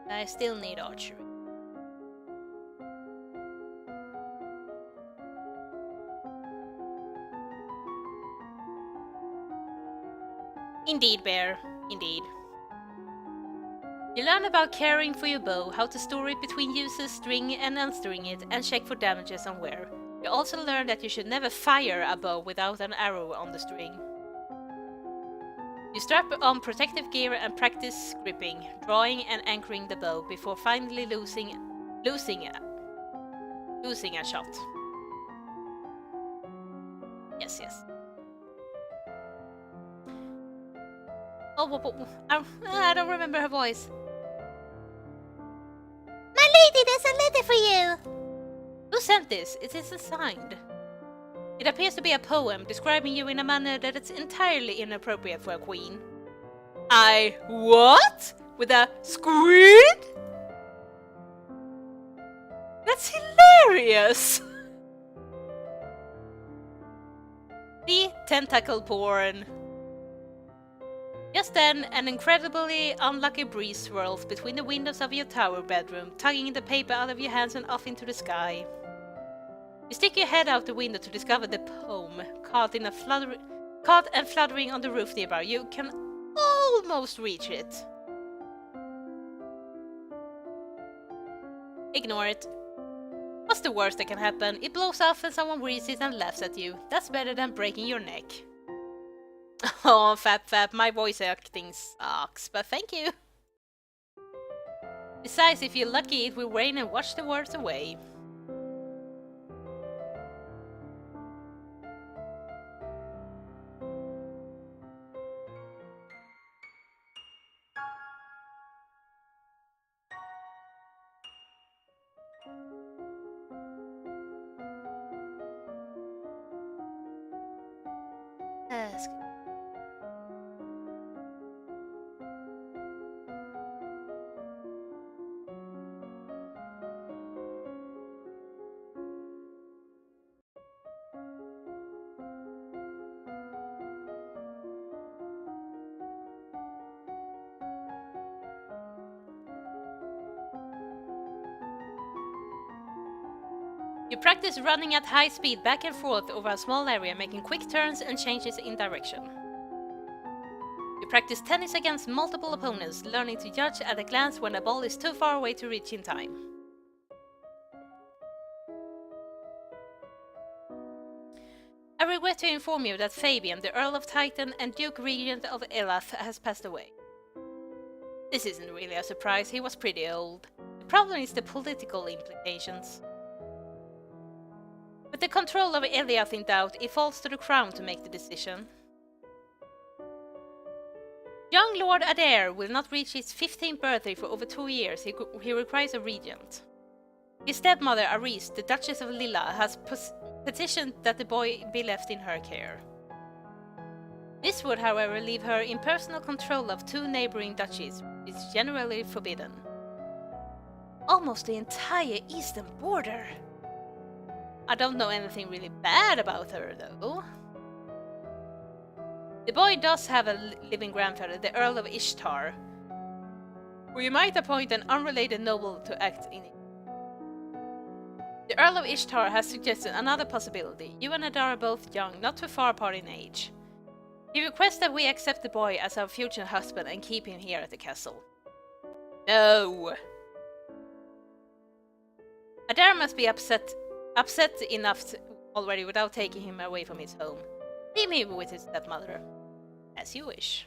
I still need archery. Indeed, Bear. Indeed. You learn about caring for your bow, how to store it between uses, string and unstring it, and check for damages on wear. You also learn that you should never fire a bow without an arrow on the string. You strap on protective gear and practice gripping, drawing and anchoring the bow before finally losing a shot. Yes, yes. Oh, I don't remember her voice. My lady, there's a letter for you! Who sent this? It isn't signed. It appears to be a poem describing you in a manner that is entirely inappropriate for a queen. What? With a squid? That's hilarious! The tentacle porn. Just then, an incredibly unlucky breeze swirls between the windows of your tower bedroom, tugging the paper out of your hands and off into the sky. You stick your head out the window to discover the poem, caught and fluttering on the roof nearby. You can almost reach it. Ignore it. What's the worst that can happen? It blows off and someone reads it and laughs at you. That's better than breaking your neck. Oh, Fap, my voice acting sucks, but thank you. Besides, if you're lucky, it will rain and wash the words away. You practice running at high speed back and forth over a small area, making quick turns and changes in direction. You practice tennis against multiple opponents, learning to judge at a glance when a ball is too far away to reach in time. I regret to inform you that Fabian, the Earl of Titan and Duke Regent of Elath, has passed away. This isn't really a surprise, he was pretty old. The problem is the political implications. With the control of Eliath in doubt, it falls to the crown to make the decision. Young Lord Adair will not reach his 15th birthday for over 2 years. He requires a regent. His stepmother, Aris, the Duchess of Lilla, has petitioned that the boy be left in her care. This would, however, leave her in personal control of 2 neighboring duchies, which is generally forbidden. Almost the entire eastern border. I don't know anything really bad about her, though. The boy does have a living grandfather, the Earl of Ishtar, who you might appoint an unrelated noble to act in it. The Earl of Ishtar has suggested another possibility. You and Adar are both young, not too far apart in age. He requests that we accept the boy as our future husband and keep him here at the castle. No! Adar must be upset enough already without taking him away from his home. Leave him with his stepmother. As you wish.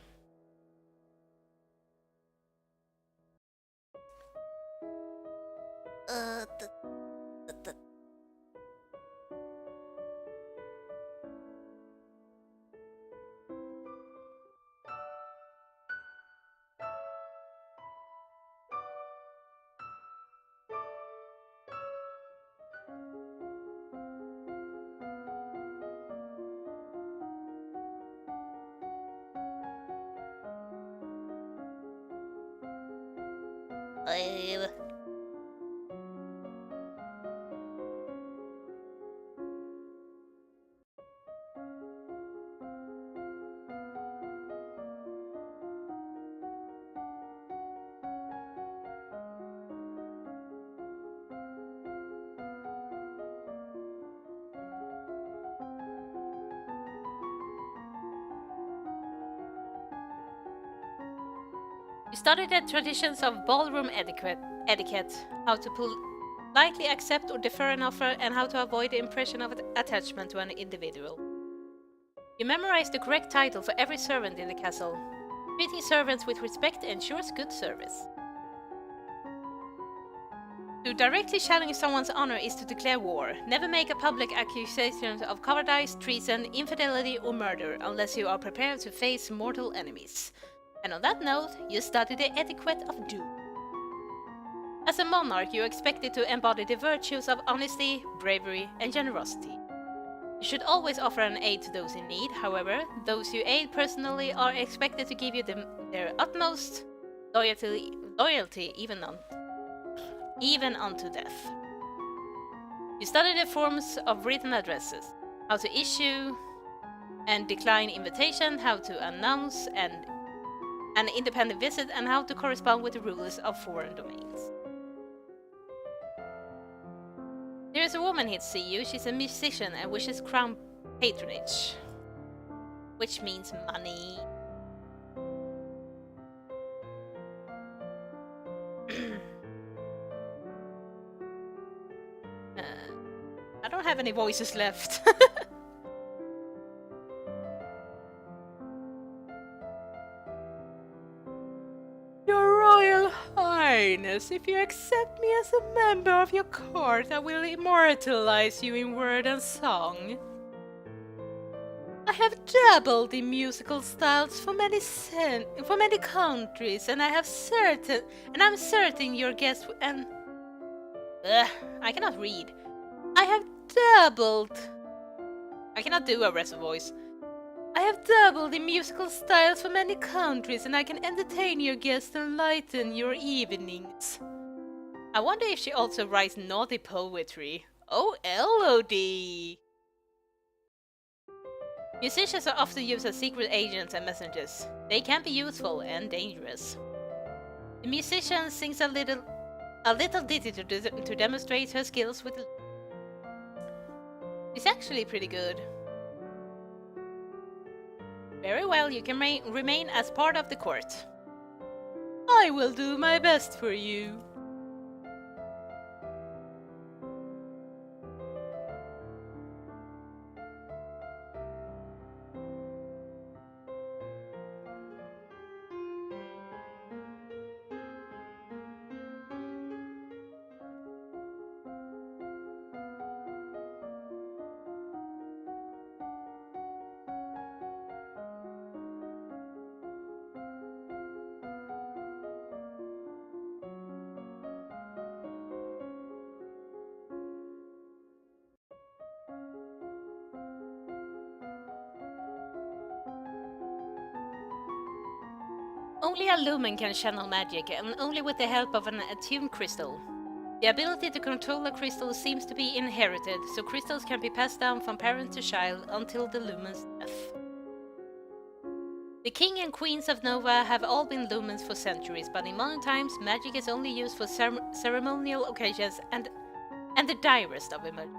You study the traditions of ballroom etiquette, how to politely accept or defer an offer, and how to avoid the impression of attachment to an individual. You memorize the correct title for every servant in the castle. Treating servants with respect ensures good service. To directly challenge someone's honor is to declare war. Never make a public accusation of cowardice, treason, infidelity, or murder unless you are prepared to face mortal enemies. And on that note, you study the etiquette of doom. As a monarch, you are expected to embody the virtues of honesty, bravery, and generosity. You should always offer an aid to those in need. However, those you aid personally are expected to give you their utmost loyalty even unto death. You study the forms of written addresses, how to issue and decline invitation, how to announce an independent visit, and how to correspond with the rulers of foreign domains. There is a woman here to see you. She's a musician and wishes crown patronage, which means money. I don't have any voices left. Your Royal Highness, if you accept me as a member of your court, I will immortalize you in word and song. I have dabbled in musical styles for many countries, and I'm certain your guests and I cannot read. I have dabbled. I cannot do a rest voice. I have dabbled in musical styles for many countries, and I can entertain your guests and lighten your evenings. I wonder if she also writes naughty poetry. Oh, LOD! Musicians are often used as secret agents and messengers. They can be useful and dangerous. The musician sings a little ditty to demonstrate her skills with. It's actually pretty good. Very well, you can remain as part of the court. I will do my best for you. Only a lumen can channel magic, and only with the help of an attuned crystal. The ability to control a crystal seems to be inherited, so crystals can be passed down from parent to child until the lumen's death. The king and queens of Nova have all been lumens for centuries, but in modern times, magic is only used for ceremonial occasions and the direst of emergencies.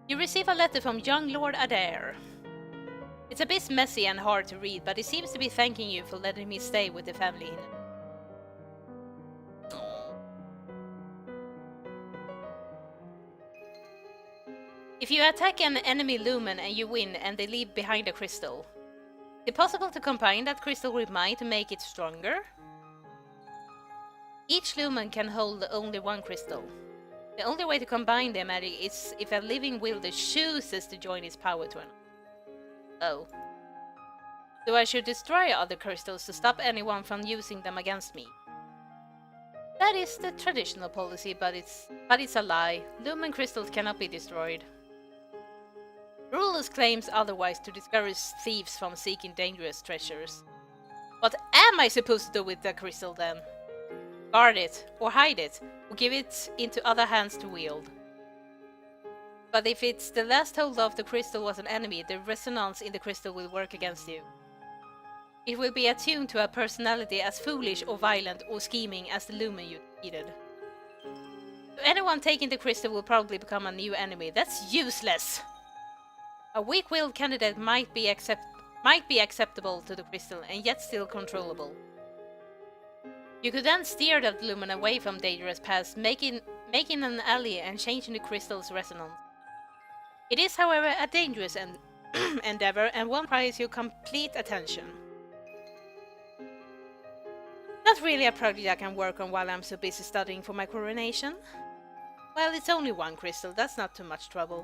You receive a letter from young Lord Adair. It's a bit messy and hard to read, but he seems to be thanking you for letting me stay with the family. If you attack an enemy lumen and you win and they leave behind a crystal, is it possible to combine that crystal with mine to make it stronger? Each lumen can hold only one crystal. The only way to combine their magic is if a living wielder chooses to join its power to another. Oh. So I should destroy other crystals to stop anyone from using them against me. That is the traditional policy, but it's a lie. Lumen crystals cannot be destroyed. Rulers claims otherwise to discourage thieves from seeking dangerous treasures. What am I supposed to do with the crystal then? Guard it, or hide it, or give it into other hands to wield. But if it's the last holder of the crystal was an enemy, the resonance in the crystal will work against you. It will be attuned to a personality as foolish or violent or scheming as the lumen you defeated. So anyone taking the crystal will probably become a new enemy. That's useless! A weak-willed candidate might might be acceptable to the crystal and yet still controllable. You could then steer that lumen away from dangerous paths, making an ally and changing the crystal's resonance. It is, however, a dangerous endeavor and one requires your complete attention. Not really a project I can work on while I'm so busy studying for my coronation. Well, it's only one crystal, that's not too much trouble.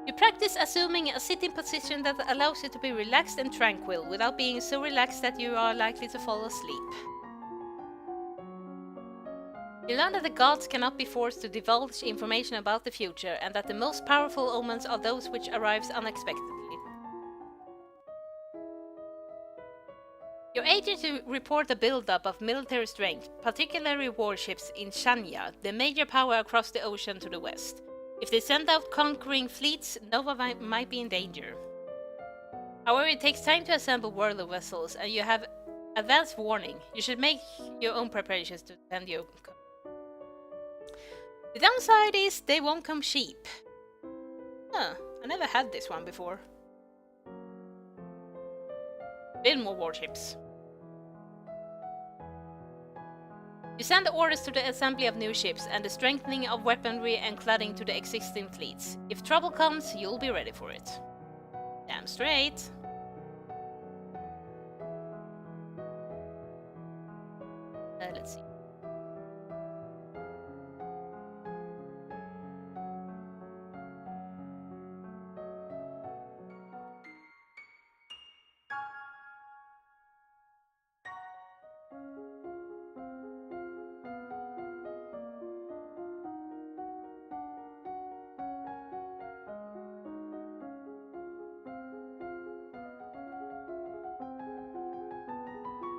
You practice assuming a sitting position that allows you to be relaxed and tranquil without being so relaxed that you are likely to fall asleep. You learn that the gods cannot be forced to divulge information about the future and that the most powerful omens are those which arrive unexpectedly. Your agents report a buildup of military strength, particularly warships in Shanya, the major power across the ocean to the west. If they send out conquering fleets, Nova might be in danger. However, it takes time to assemble worldly vessels, and you have advance warning. You should make your own preparations to defend your... The downside is they won't come cheap. Huh, I never had this one before. Build more warships. You send orders to the assembly of new ships and the strengthening of weaponry and cladding to the existing fleets. If trouble comes, you'll be ready for it. Damn straight. Let's see.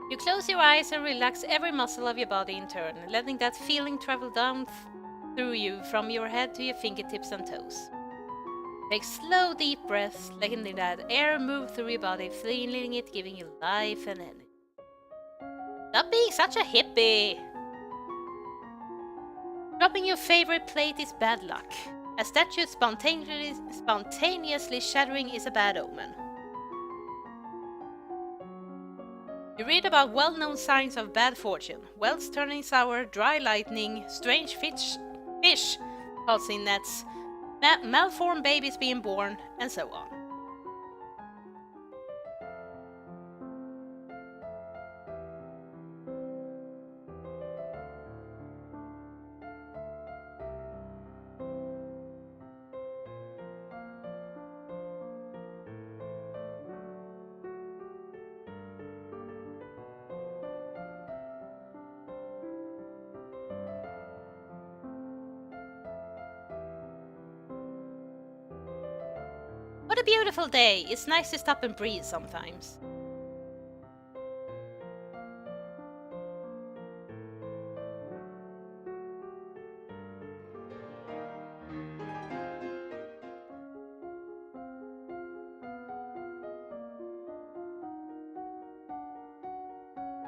You close your eyes and relax every muscle of your body in turn, letting that feeling travel down through you from your head to your fingertips and toes. Take slow, deep breaths, letting that air move through your body, feeling it giving you life and energy. Stop being such a hippie! Dropping your favorite plate is bad luck. A statue spontaneously shattering is a bad omen. You read about well-known signs of bad fortune: wells turning sour, dry lightning, strange fish caught in nets, malformed babies being born, and so on. What a beautiful day! It's nice to stop and breathe sometimes.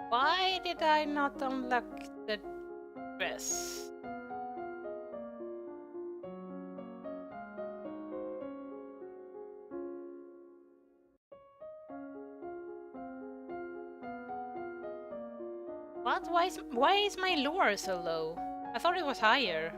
Why did I not unlock the dress? What? Why is my lore so low? I thought it was higher.